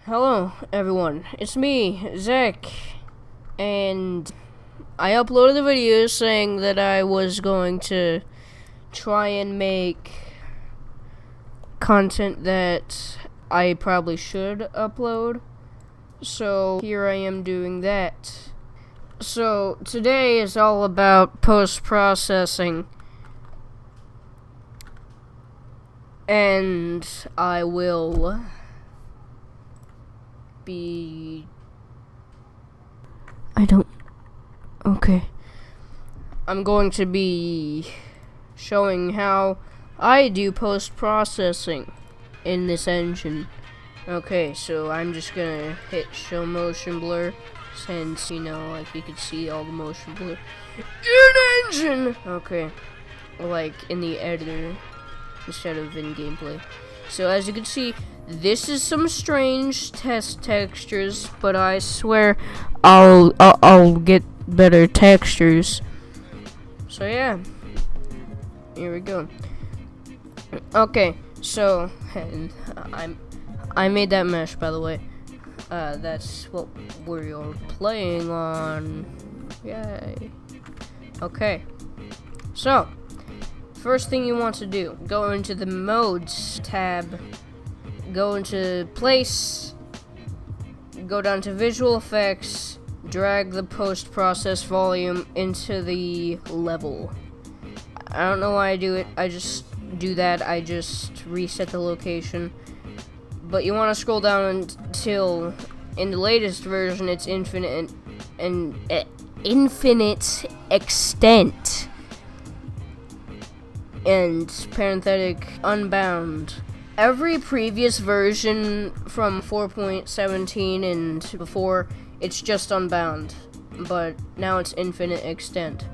Hello, everyone. It's me, Zach, and I uploaded a video saying that I was going to try and make content that I probably should upload. So here I am doing that. So today is all about post-processing, and I will be... Okay. I'm going to be showing how I do post-processing in this engine. Okay, so I'm just gonna hit show motion blur, since, you know, like, you could see all the motion blur in engine! Okay. Like, in the editor, instead of in gameplay. So as you can see, this is some strange test textures, but I swear I'll get better textures. So yeah, here we go. Okay, so and I made that mesh, by the way. That's what we're playing on. Yay. Okay, so first thing you want to do, go into the modes tab, go into place, go down to visual effects, drag the post-process volume into the level. I don't know why I do it, I just do that, I just reset the location. But you want to scroll down until, in the latest version, it's infinite and infinite extent. And parenthetic unbound. Every previous version from 4.17 and before, it's just unbound, but now it's infinite extent.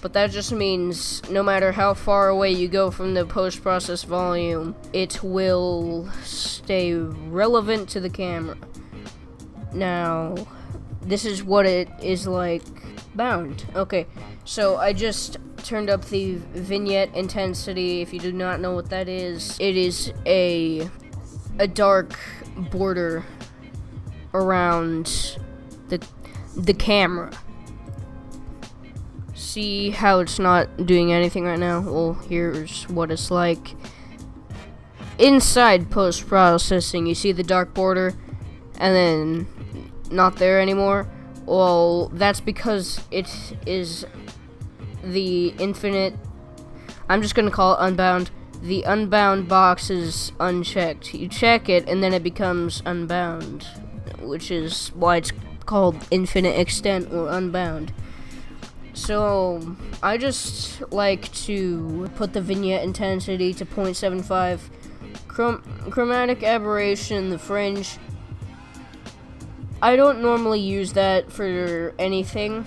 But that just means no matter how far away you go from the post-process volume, it will stay relevant to the camera. Now, this is what it is like bound. Okay, so I just turned up the vignette intensity. If you do not know what that is, it is a dark border around the camera. See how it's not doing anything right now? Well, here's what it's like inside post-processing. You see the dark border and then not there anymore. Well, that's because it is the infinite, I'm just gonna call it unbound. The unbound box is unchecked. You check it and then it becomes unbound, which is why it's called infinite extent or unbound. So I just like to put the vignette intensity to 0.75, chromatic aberration, the fringe. I don't normally use that for anything.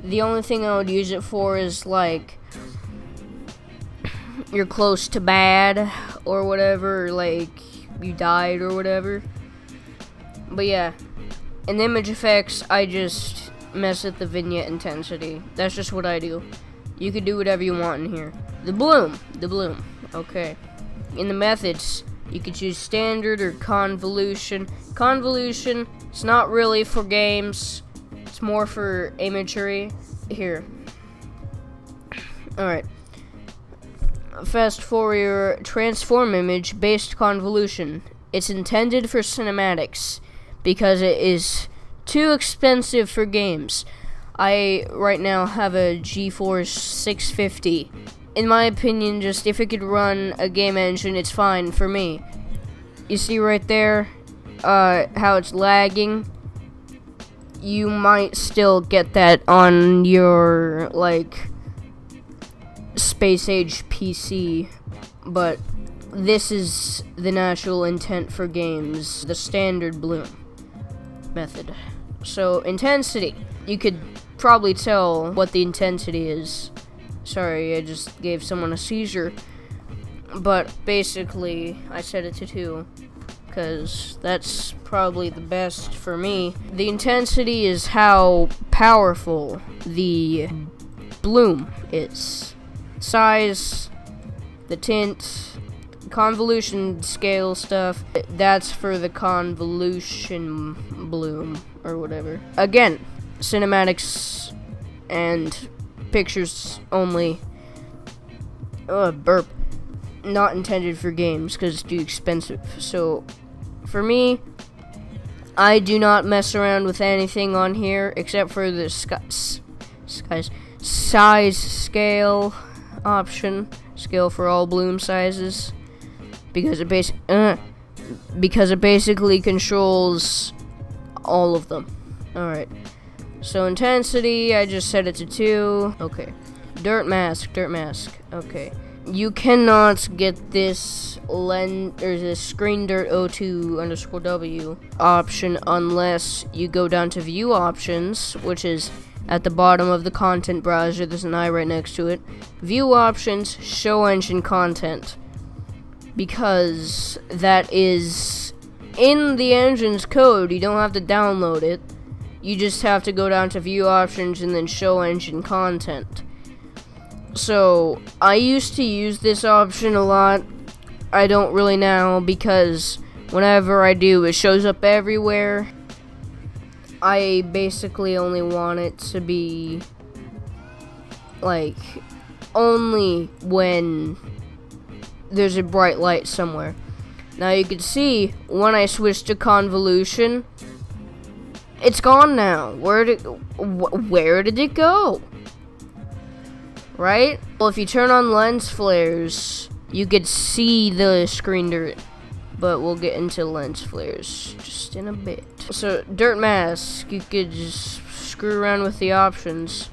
The only thing I would use it for is, like, you're close to bad or whatever, like you died or whatever. But yeah, in image effects, I just mess with the vignette intensity. That's just what I do. You can do whatever you want in here. The bloom, okay. In the methods, you could choose standard or convolution. Convolution, it's not really for games. It's more for imagery. Here. Alright. Fast Fourier transform image based convolution. It's intended for cinematics because it is too expensive for games. I right now have a GeForce 650. In my opinion, just if it could run a game engine, it's fine for me. You see right there how it's lagging? You might still get that on your, like, space age PC, but this is the natural intent for games, the standard bloom method. So, intensity. You could probably tell what the intensity is. Sorry, I just gave someone a seizure. But basically, I set it to 2. Because that's probably the best for me. The intensity is how powerful the bloom is. Size, the tint, convolution scale stuff, that's for the convolution bloom or whatever. Again, cinematics and pictures only. Burp. Not intended for games because it's too expensive. So, for me, I do not mess around with anything on here except for the size scale option. Scale for all bloom sizes. Because it basically controls all of them. Alright. So intensity, I just set it to 2. Okay. Dirt mask. Okay. You cannot get this this screen dirt 02_W option unless you go down to view options, which is at the bottom of the content browser. There's an eye right next to it. View options, show engine content. Because that is in the engine's code. You don't have to download it. You just have to go down to view options and then show engine content. So, I used to use this option a lot. I don't really now because whenever I do, it shows up everywhere. I basically only want it to be like only when there's a bright light somewhere. Now you can see when I switch to convolution, it's gone now. Where did it go? Right? Well, if you turn on lens flares, you could see the screen dirt. But we'll get into lens flares just in a bit. So, dirt mask, you could just screw around with the options.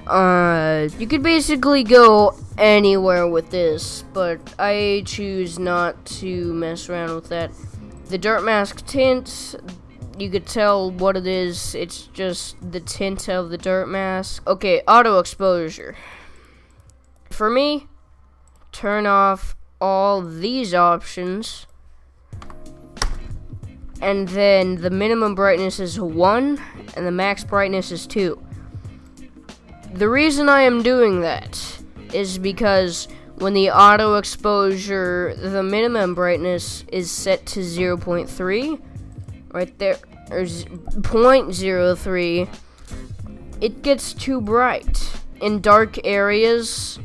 You could basically go anywhere with this, but I choose not to mess around with that. The dirt mask tint, you could tell what it is. It's just the tint of the dirt mask. Okay, auto exposure. For me, turn off all these options, and then the minimum brightness is 1 and the max brightness is 2. The reason I am doing that is because when the auto exposure, the minimum brightness is set to 0.3 right there, or 0.03, it gets too bright. In dark areas,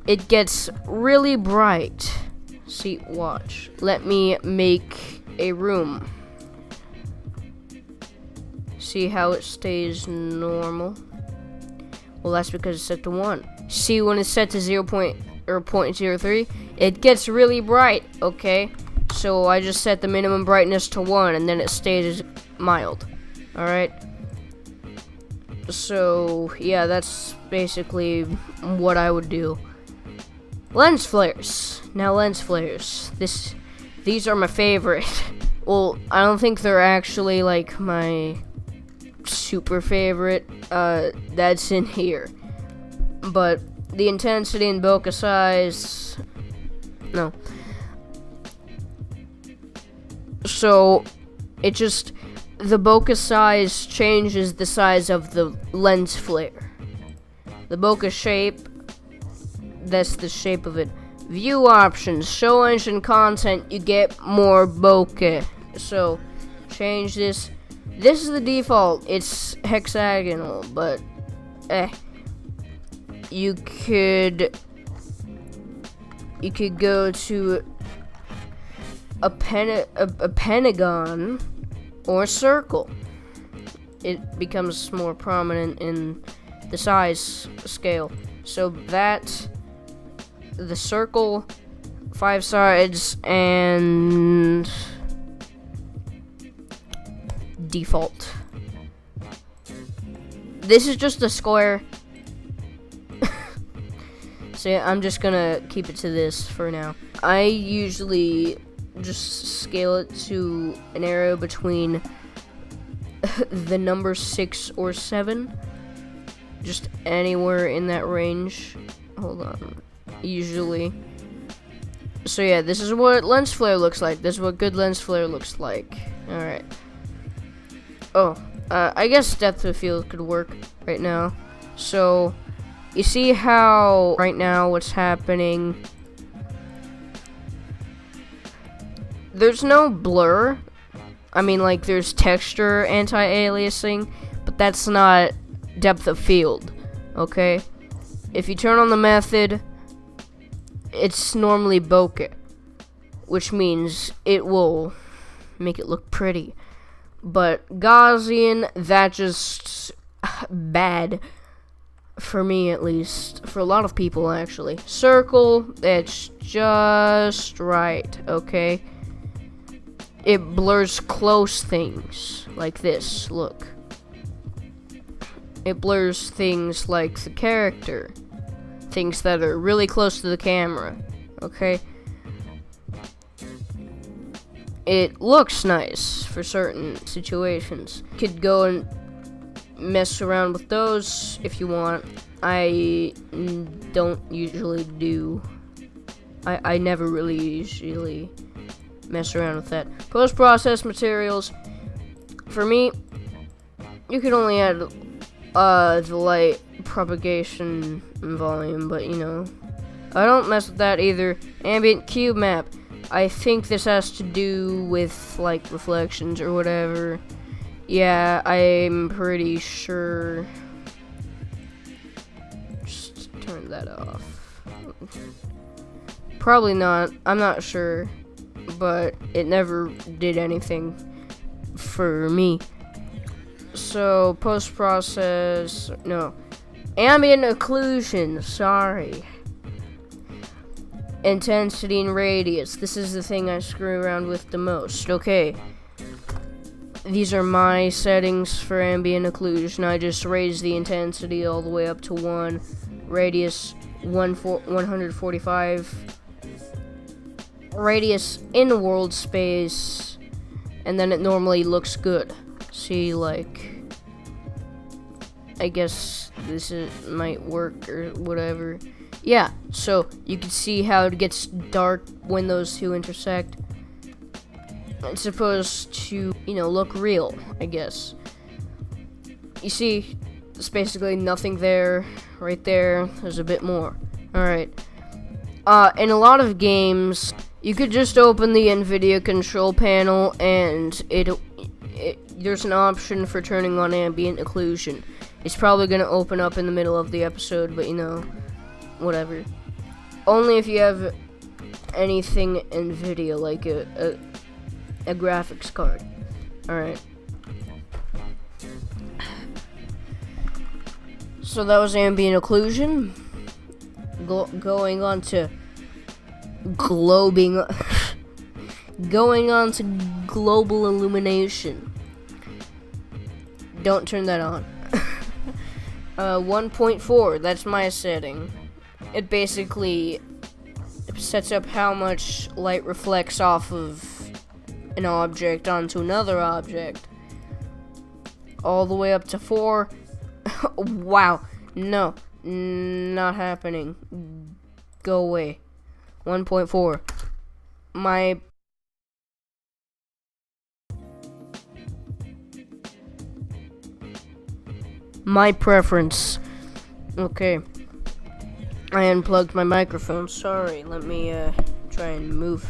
it gets really bright. See, watch. Let me make a room. See how it stays normal? Well, that's because it's set to 1. See, when it's set to 0.03, it gets really bright, okay? So I just set the minimum brightness to 1, and then it stays mild. Alright? So, yeah, that's basically what I would do. Lens flares. Now, lens flares. These are my favorite. Well, I don't think they're actually, like, my super favorite. That's in here. But the intensity and bokeh size... No. So, it just... The bokeh size changes the size of the lens flare. The bokeh shape, that's the shape of it. View options, show engine content, you get more bokeh. So, change this. This is the default. It's hexagonal, but you could go to a pentagon or circle. It becomes more prominent in the size scale. So that, the circle, 5 sides, and default. This is just a square. So yeah, I'm just gonna keep it to this for now. I usually just scale it to an arrow between the number 6 or 7. Just anywhere in that range. Hold on. Usually. So yeah, this is what lens flare looks like. This is what good lens flare looks like. Alright. Oh, I guess depth of field could work right now. So, you see how right now what's happening there's no blur. I mean, like, there's texture anti-aliasing, but that's not depth of field, okay? If you turn on the method, it's normally bokeh, which means it will make it look pretty. But Gaussian, that just bad. For me, at least. For a lot of people, actually. Circle, it's just right, okay? It blurs close things, like this, look. It blurs things like the character. Things that are really close to the camera, okay? It looks nice for certain situations. You could go and mess around with those if you want. I don't usually do. I never really usually mess around with that. Post-process materials. For me, you can only add the light propagation volume, but you know, I don't mess with that either. Ambient cube map. I think this has to do with like reflections or whatever. Yeah, I'm pretty sure. Just turn that off. Probably not. I'm not sure. But it never did anything for me. So, post-process. No. Ambient occlusion. Sorry. Intensity and radius. This is the thing I screw around with the most. Okay. These are my settings for ambient occlusion. I just raise the intensity all the way up to 1. Radius 145. Radius in world space. And then it normally looks good. See, like, I guess this might work or whatever. Yeah, so you can see how it gets dark when those two intersect. It's supposed to, you know, look real, I guess. You see, there's basically nothing there. Right there, there's a bit more. Alright. In a lot of games, you could just open the NVIDIA control panel and there's an option for turning on ambient occlusion. It's probably going to open up in the middle of the episode, but you know, whatever. Only if you have anything NVIDIA, like a graphics card. Alright. So that was ambient occlusion. Going on to global illumination. Don't turn that on. 1.4, that's my setting. It basically sets up how much light reflects off of an object onto another object. All the way up to 4. Wow. No. Not happening. Go away. 1.4. My preference. Okay. I unplugged my microphone. Sorry. Let me try and move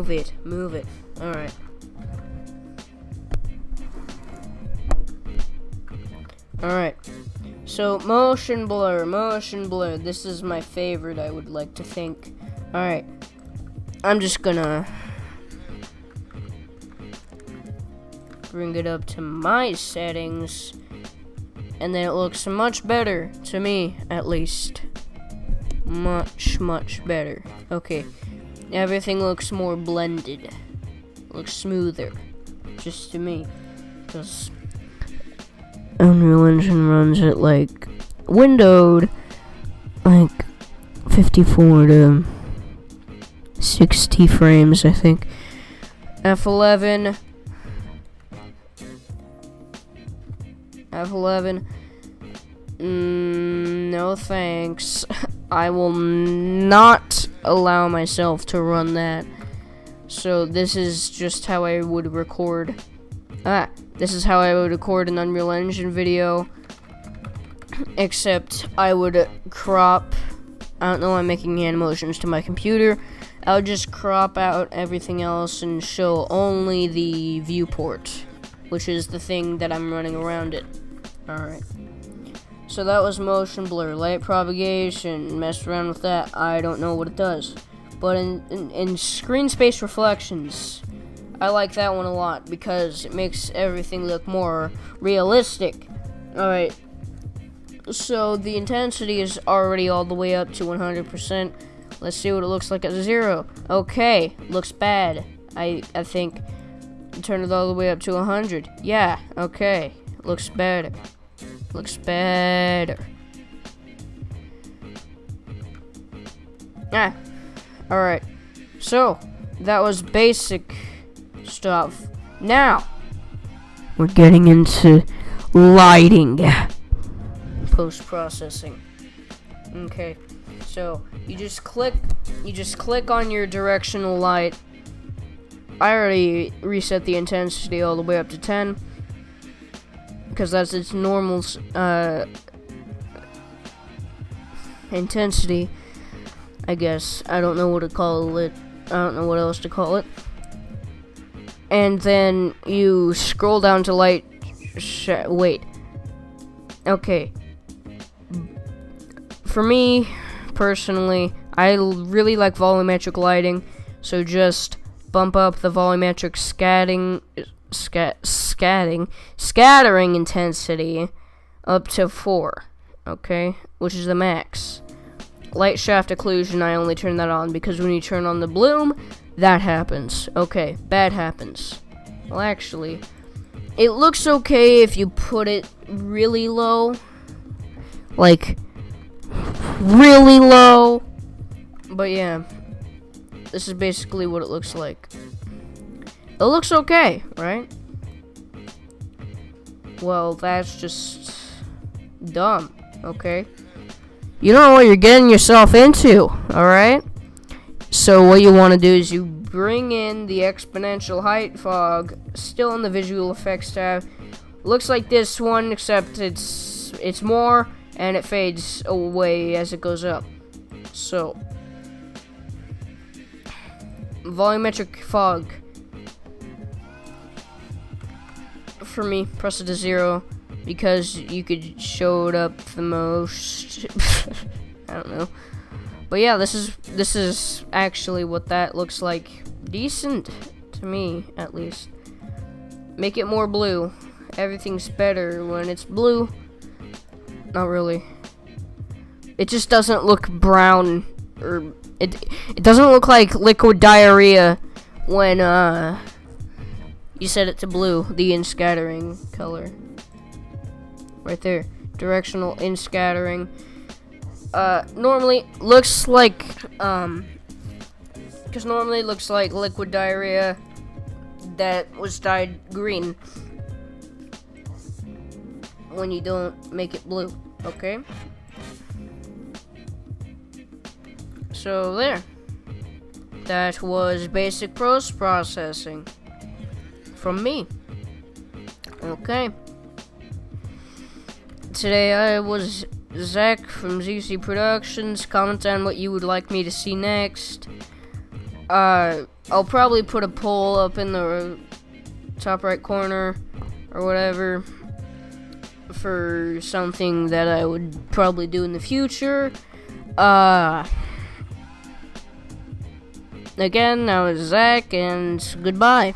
it. All right. All right. So motion blur. This is my favorite, I would like to think. All right. I'm just gonna bring it up to my settings, and then it looks much better to me, at least. Much better. Okay. Everything looks more blended. Looks smoother. Just to me. Because Unreal Engine runs at, like, windowed, like, 54 to 60 frames, I think. F11. No thanks. I will not allow myself to run that. So this is just how I would record. This is how I would record an Unreal Engine video. Except I would crop. I don't know, I'm making hand motions to my computer. I'll just crop out everything else and show only the viewport, which is the thing that I'm running around it. Alright. So that was motion blur, light propagation, messed around with that. I don't know what it does. But in screen space reflections, I like that one a lot because it makes everything look more realistic. Alright. So the intensity is already all the way up to 100%. Let's see what it looks like at 0. Okay, looks bad. I think turn it all the way up to 100. Yeah, okay. Looks better. Looks better. Ah. Alright. So, that was basic stuff. Now, we're getting into lighting. Post-processing. Okay. So, you just click on your directional light. I already reset the intensity all the way up to 10 because that's its normal intensity, I guess. I don't know what to call it. I don't know what else to call it. And then you scroll down to light. Wait. Okay. For me, personally, I really like volumetric lighting, so just bump up the volumetric scattering intensity up to 4, okay, which is the max. Light shaft occlusion, I only turn that on because when you turn on the bloom, that happens. Okay, bad happens. Well, actually, it looks okay if you put it really low, like really low, but yeah, this is basically what it looks like. It looks okay, right? Well, that's just dumb, okay? You don't know what you're getting yourself into, alright? So what you want to do is you bring in the exponential height fog, still in the visual effects tab. Looks like this one, except it's more, and it fades away as it goes up. So, volumetric fog. For me, press it to 0 because you could show it up the most. I don't know, but yeah, this is actually what that looks like. Decent to me, at least. Make it more blue. Everything's better when it's blue. Not really. It just doesn't look brown, or it doesn't look like liquid diarrhea when you set it to blue, the in-scattering color. Right there. Directional in-scattering. Normally looks like, because normally it looks like liquid diarrhea that was dyed green when you don't make it blue, okay? So there. That was basic post-processing from me. Okay. Today I was Zach from ZC Productions. Comment on what you would like me to see next. I'll probably put a poll up in the top right corner or whatever for something that I would probably do in the future. Again, that was Zach, and goodbye.